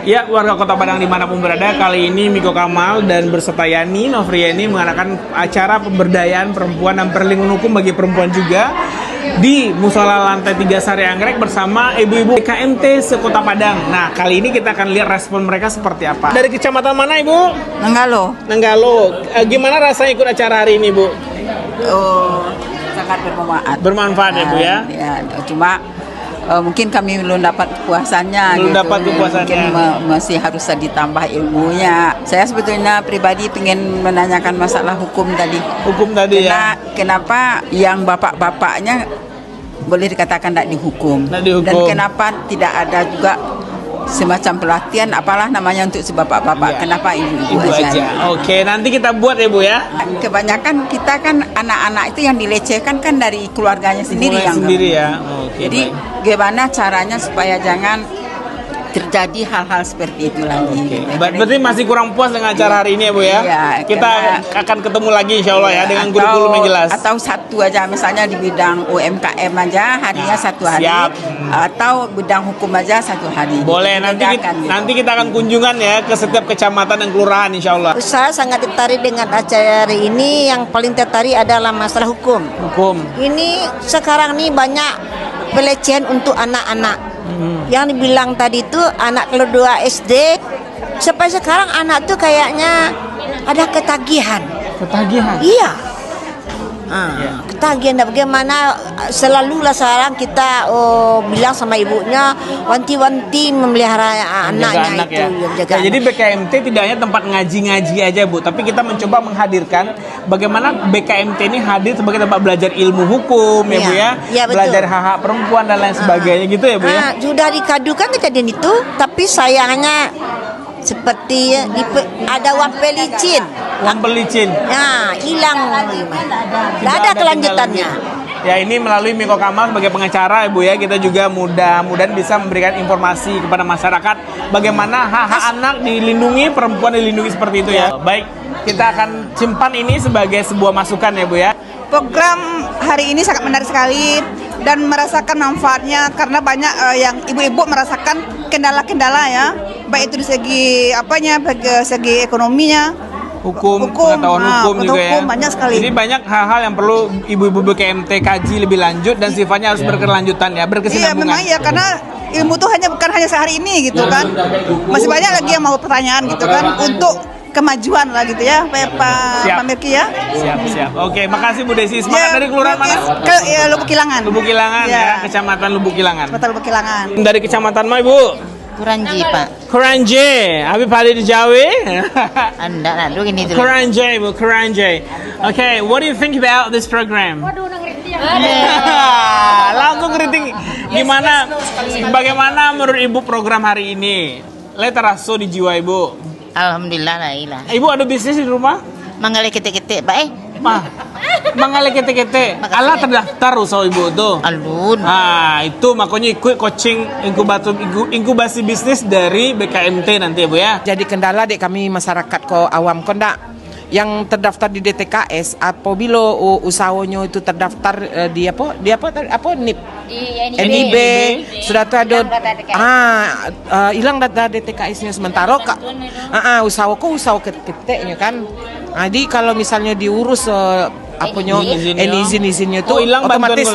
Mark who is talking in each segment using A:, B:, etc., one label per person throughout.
A: Ya, warga Kota Padang dimanapun berada, kali ini Miko Kamal dan berserta Yani Novriani mengadakan acara pemberdayaan perempuan dan perlindungan hukum bagi perempuan juga di Musola Lantai 3 Sari Anggrek bersama ibu-ibu BKMT se-Kota Padang. Nah, kali ini kita akan lihat respon mereka seperti apa. Dari kecamatan mana, Ibu?
B: Nanggalo.
A: Nanggalo. Gimana rasanya ikut acara hari ini, Bu?
B: Oh, sangat bermanfaat.
A: Bermanfaat ya, Bu ya?
B: Ya, cuma mungkin kami belum dapat kepuasannya.
A: Belum dapat kepuasannya.
B: Mungkin masih harus ditambah ilmunya. Saya sebetulnya pribadi ingin menanyakan masalah hukum tadi.
A: Hukum tadi ya?
B: Kenapa yang bapak-bapaknya boleh dikatakan tidak dihukum?
A: Tidak dihukum.
B: Dan kenapa tidak ada juga semacam pelatihan apalah namanya untuk si bapak-bapak?
A: Ya.
B: Kenapa ibu-ibu
A: aja? Oke, nanti kita buat ya, Bu ya.
B: Kebanyakan kita kan anak-anak itu yang dilecehkan kan dari keluarganya sendiri yang
A: sendiri ya.
B: Jadi gimana caranya supaya jangan terjadi hal-hal seperti itu lagi.
A: Berarti masih kurang puas dengan acara hari ini ya, Bu ya?
B: Iya,
A: kita akan ketemu lagi insya Allah ya dengan kurikulum yang jelas.
B: Atau satu aja misalnya di bidang UMKM aja harinya satu hari.
A: Siap.
B: Atau bidang hukum aja satu hari.
A: Boleh, nanti kita akan kunjungan ya ke setiap kecamatan dan kelurahan insya Allah.
C: Saya sangat tertarik dengan acara hari ini. Yang paling tertarik adalah masalah hukum.
A: Hukum.
C: Ini sekarang nih banyak pelecehan untuk anak-anak. Yang dibilang tadi itu anak kelas 2 SD sampai sekarang anak tuh kayaknya ada ketagihan.
A: Ketagihan?
C: Iya. Ketagihan. Bagaimana selalulah sekarang kita bilang sama ibunya wanti-wanti memelihara anaknya
A: anak
C: itu.
A: Ya, jadi BKMT tidak hanya tempat ngaji-ngaji aja, Bu, tapi kita mencoba menghadirkan bagaimana BKMT ini hadir sebagai tempat belajar ilmu hukum ya, Bu ya.
C: Ya, betul.
A: Belajar hak-hak perempuan dan lain sebagainya gitu ya, Bu ya.
C: Sudah dikadukan kejadian itu, tapi sayangnya seperti ada uang pelicin.
A: Uang pelicin.
C: Nah, hilang. Tidak ada kelanjutannya.
A: Ya, ini melalui Miko Kamal sebagai pengacara, Ibu ya, kita juga mudah-mudahan bisa memberikan informasi kepada masyarakat bagaimana hak-hak anak dilindungi, perempuan dilindungi seperti itu ya. Baik, kita akan simpan ini sebagai sebuah masukan ya, Bu ya.
D: Program hari ini sangat menarik sekali dan merasakan manfaatnya karena banyak yang ibu-ibu merasakan kendala-kendala ya, baik itu di segi apanya, bagi segi ekonominya,
A: hukum pengetahuan hukum juga ya.
D: Banyak sekali.
A: Jadi banyak hal-hal yang perlu ibu-ibu BKMT kaji lebih lanjut dan sifatnya harus berkelanjutan ya, berkesinambungan.
D: Iya memang ya, karena ilmu tuh bukan hanya sehari ini gitu kan, masih banyak lagi yang mau pertanyaan gitu kan untuk kemajuan lah gitu ya, Pak Mirki ya.
A: Siap. Oke, makasih Bu Desi. Semangat dari kelurahan mana?
D: Lubuk Kilangan.
A: Lubuk Kilangan ya, Kecamatan Lubuk Kilangan.
D: Kecamatan Lubuk Kilangan.
A: Dari kecamatan mana, Ibu?
E: Kuranji, Pak.
A: Kuranji. Habis pada di Jawa?
E: Anda nak dulu ini dulu.
A: Kuranji, Bu, Kuranji. Okay, what do you think about this program? Langsung kritik. Bagaimana menurut Ibu program hari ini? Leteraso di jiwa Ibu.
E: Alhamdulillah lah ilah.
A: Ibu ada bisnis di rumah?
E: Manggali ketik-ketik, Pak
A: Mangale kete-kete. Allah terdaftar usaha Ibu tuh.
E: Alun.
A: Itu makanya ikut coaching inkubasi bisnis dari BKMT nanti ya, Bu ya.
F: Jadi kendala dek kami masyarakat ko awam ko ndak yang terdaftar di DTKS apabila usahanya itu terdaftar di NIP NIB sudah tuh ada hilang data DTKS-nya sementara kak usaha keteknya kan. Jadi kalau misalnya diurus izin-izinnya itu otomatis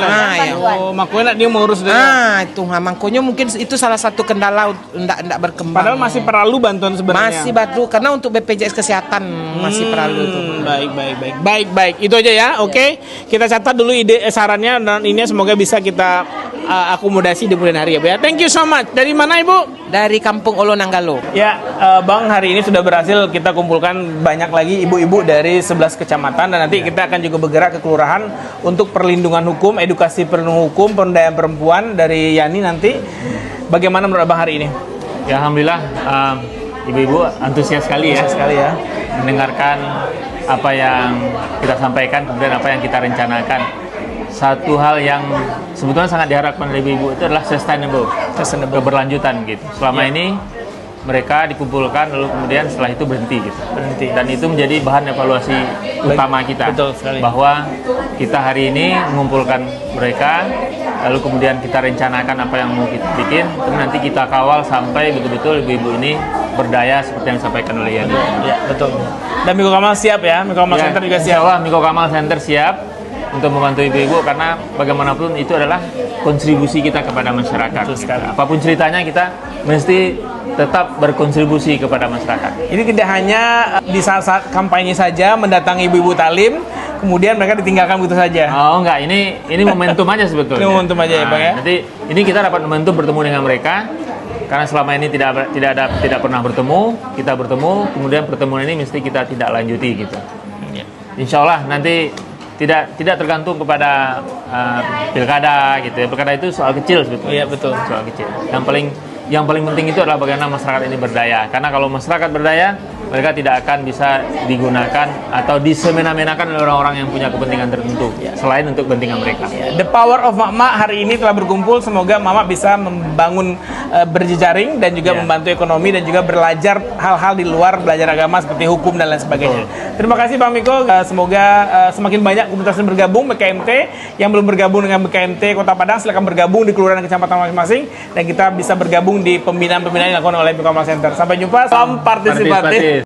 A: makanya dia mau urus
F: itu makanya mungkin itu salah satu kendala ndak berkembang.
A: Padahal masih perlu bantuan sebenarnya.
F: Masih bantu karena untuk BPJS kesehatan masih perlu itu.
A: Baik. Itu aja ya. Oke. Kita catat dulu ide sarannya dan ini semoga bisa kita akomodasi di kemudian hari ya, Bu ya. Thank you so much. Dari mana, Ibu?
F: Dari Kampung Olo Nanggalo.
A: Ya, Bang, hari ini sudah berhasil kita kumpulkan banyak lagi ibu-ibu dari 11 kecamatan dan nanti kita akan juga bergerak ke kelurahan untuk perlindungan hukum, edukasi perlindungan hukum, pemberdayaan perempuan dari Yani nanti. Bagaimana menurut Bang hari ini?
G: Ya, alhamdulillah ibu-ibu antusias sekali ya mendengarkan apa yang kita sampaikan, kemudian apa yang kita rencanakan. Satu hal yang sebetulnya sangat diharapkan oleh ibu-ibu itu adalah sustainable, keberlanjutan gitu. Selama ini mereka dikumpulkan lalu kemudian setelah itu berhenti gitu. Dan itu menjadi bahan evaluasi utama kita.
A: Betul sekali.
G: Bahwa kita hari ini mengumpulkan mereka lalu kemudian kita rencanakan apa yang mau kita bikin, kemudian nanti kita kawal sampai betul-betul ibu-ibu ini berdaya seperti yang disampaikan oleh Yani.
A: Ya, betul. Dan Miko Kamal siap ya, Miko Kamal Center juga siap.
G: Insya Allah Miko Kamal Center siap untuk membantu ibu-ibu, karena bagaimanapun itu adalah kontribusi kita kepada masyarakat. Apapun ceritanya, kita mesti tetap berkontribusi kepada masyarakat.
A: Ini tidak hanya di saat-saat kampanye saja mendatangi ibu-ibu talim, kemudian mereka ditinggalkan begitu saja.
G: Oh enggak, ini momentum aja sebetulnya.
A: Ini momentum aja ya, Bang ya.
G: Nanti ini kita dapat momentum bertemu dengan mereka, karena selama ini tidak pernah bertemu, kita bertemu, kemudian pertemuan ini mesti kita tidak lanjuti gitu. Insya Allah nanti tidak tergantung kepada pilkada gitu ya. Pilkada itu soal kecil sebetulnya.
A: Iya, betul.
G: Soal kecil. Yang paling penting itu adalah bagaimana masyarakat ini berdaya. Karena kalau masyarakat berdaya, mereka tidak akan bisa digunakan atau disemena-menakan oleh orang-orang yang punya kepentingan tertentu selain untuk kepentingan mereka.
A: The power of Mak-Mak hari ini telah berkumpul. Semoga Mak-Mak bisa membangun berjejaring dan juga membantu ekonomi dan juga belajar hal-hal di luar belajar agama seperti hukum dan lain sebagainya. Terima kasih Bang Miko. Semoga semakin banyak komunitas yang bergabung BKMT. Yang belum bergabung dengan BKMT Kota Padang, silakan bergabung di kelurahan dan kecamatan masing-masing, dan kita bisa bergabung di pembinaan-pembinaan yang dilakukan oleh Miko Kamal Center. Sampai jumpa. Salam partisipatif.